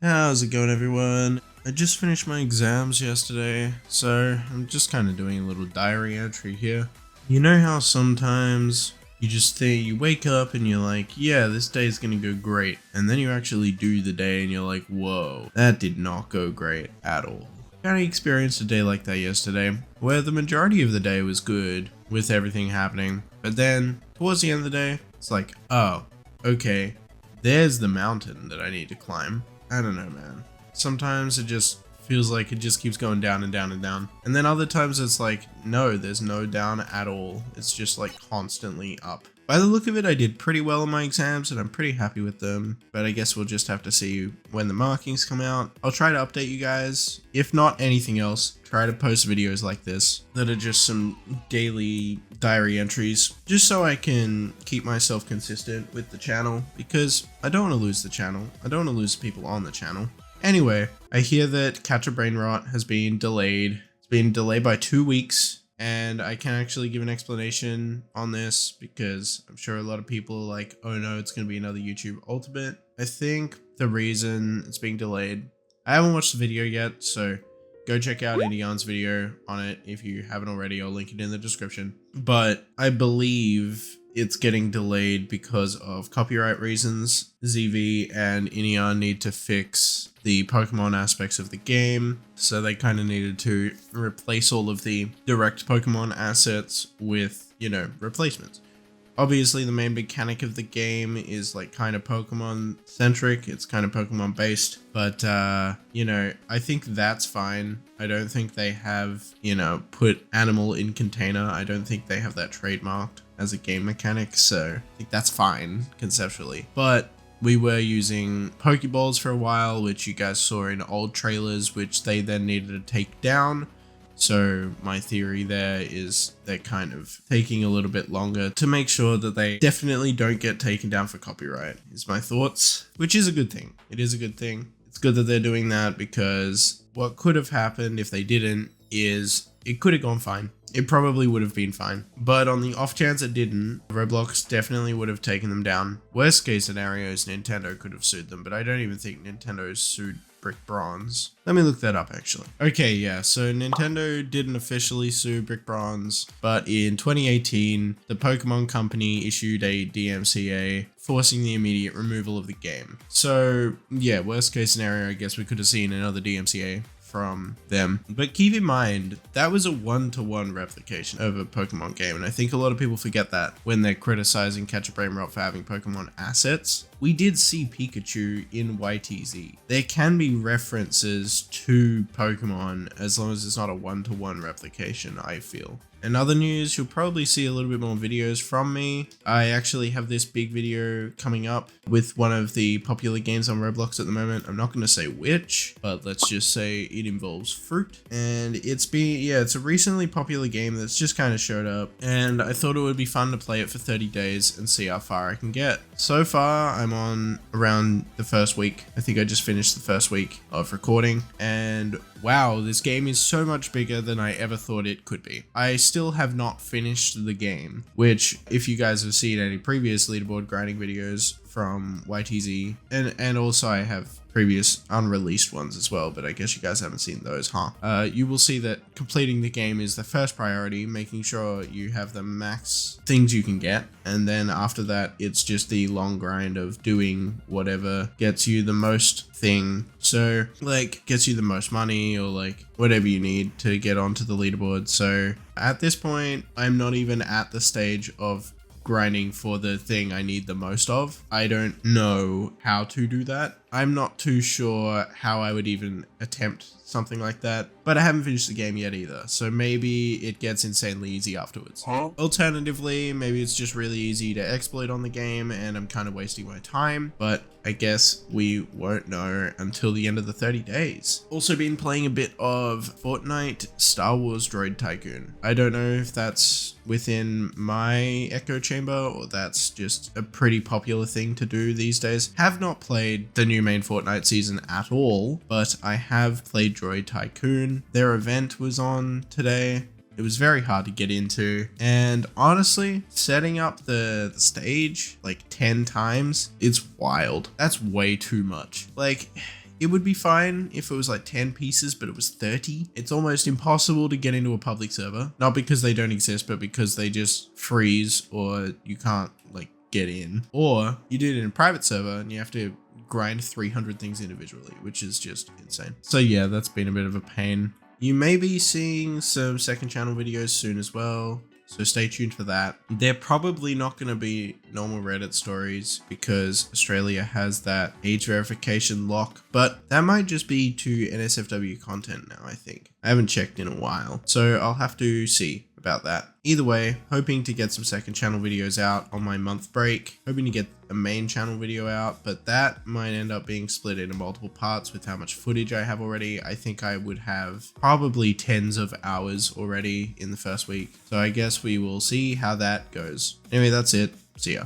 How's it going, everyone? I just finished my exams yesterday, so I'm just kind of doing a little diary entry here. You know how sometimes you wake up and you're like, yeah, this day is gonna go great, and then you actually do the day and you're like, whoa, that did not go great at all. Kind of experienced a day like that yesterday, where the majority of the day was good with everything happening, but then towards the end of the day, it's like, oh, okay, there's the mountain that I need to climb. I don't know, man. Sometimes it just feels like it just keeps going down and down and down. And then other times it's like, no, there's no down at all. It's just like constantly up. By the look of it, I did pretty well in my exams and I'm pretty happy with them, but I guess we'll just have to see when the markings come out. I'll try to update you guys. If not anything else, try to post videos like this that are just some daily diary entries, just so I can keep myself consistent with the channel, because I don't want to lose the channel. I don't want to lose people on the channel. Anyway, I hear that Catch a Brainrot has been delayed. It's been delayed by 2 weeks. And I can actually give an explanation on this because I'm sure a lot of people are like, oh no, it's going to be another YouTube Ultimate. I think the reason it's being delayed, I haven't watched the video yet, so go check out Indieun's video on it if you haven't already. I'll link it in the description. But I believe it's getting delayed because of copyright reasons. ZV and Indieun need to fix the Pokemon aspects of the game, so they kind of needed to replace all of the direct Pokemon assets with, replacements. Obviously, the main mechanic of the game is like kind of Pokemon centric. It's kind of Pokemon based, but I think that's fine. I don't think they have, put animal in container. I don't think they have that trademarked as a game mechanic, so I think that's fine conceptually. But we were using Pokeballs for a while, which you guys saw in old trailers, which they then needed to take down. So my theory there is they're kind of taking a little bit longer to make sure that they definitely don't get taken down for copyright, is my thoughts, which is a good thing. It is a good thing. It's good that they're doing that, because what could have happened if they didn't is it could have gone fine. It probably would have been fine, but on the off chance it didn't, Roblox definitely would have taken them down. Worst case scenario is Nintendo could have sued them, but I don't even think Nintendo sued Brick Bronze. Let me look that up actually. Okay, yeah, so Nintendo didn't officially sue Brick Bronze, but in 2018, the Pokemon Company issued a DMCA forcing the immediate removal of the game. So yeah, worst case scenario, I guess we could have seen another DMCA from them. But keep in mind, that was a one-to-one replication of a Pokemon game, and I think a lot of people forget that when they're criticizing Catch a Brainrot for having Pokemon assets. We did see Pikachu in YTZ. There can be references to Pokemon as long as it's not a one-to-one replication, I feel. In other news, you'll probably see a little bit more videos from me. I actually have this big video coming up with one of the popular games on Roblox at the moment. I'm not going to say which, but let's just say it involves fruit. And it's a recently popular game that's just kind of showed up. And I thought it would be fun to play it for 30 days and see how far I can get. So far, I'm on around the first week. I think I just finished the first week of recording. And wow, this game is so much bigger than I ever thought it could be. I still have not finished the game, which if you guys have seen any previous leaderboard grinding videos from YTZ, and also I have previous unreleased ones as well, but I guess you guys haven't seen those, huh? You will see that completing the game is the first priority, making sure you have the max things you can get, and then after that, it's just the long grind of doing whatever gets you the most thing. So, like, gets you the most money, or like whatever you need to get onto the leaderboard. So at this point, I'm not even at the stage of grinding for the thing I need the most of. I don't know how to do that. I'm not too sure how I would even attempt something like that, but I haven't finished the game yet either, so maybe it gets insanely easy afterwards. Alternatively, maybe it's just really easy to exploit on the game and I'm kind of wasting my time, but I guess we won't know until the end of the 30 days. Also been playing a bit of Fortnite Star Wars Droid Tycoon. I don't know if that's within my echo chamber or that's just a pretty popular thing to do these days. Have not played the new main Fortnite season at all, but I have played Droid Tycoon. Their event was on today. It was very hard to get into, and honestly, setting up the stage like 10 times, it's wild. That's way too much. Like, it would be fine if it was like 10 pieces, but it was 30. It's almost impossible to get into a public server, not because they don't exist, but because they just freeze or you can't like get in, or you do it in a private server and you have to grind 300 things individually, which is just insane. So yeah, that's been a bit of a pain. You may be seeing some second channel videos soon as well, so stay tuned for that. They're probably not going to be normal Reddit stories because Australia has that age verification lock, but that might just be to NSFW content now, I think. I haven't checked in a while, so I'll have to see about that. Either way, hoping to get some second channel videos out on my month break, hoping to get a main channel video out, but that might end up being split into multiple parts with how much footage I have already. I think I would have probably tens of hours already in the first week, so I guess we will see how that goes. Anyway, that's it. See ya.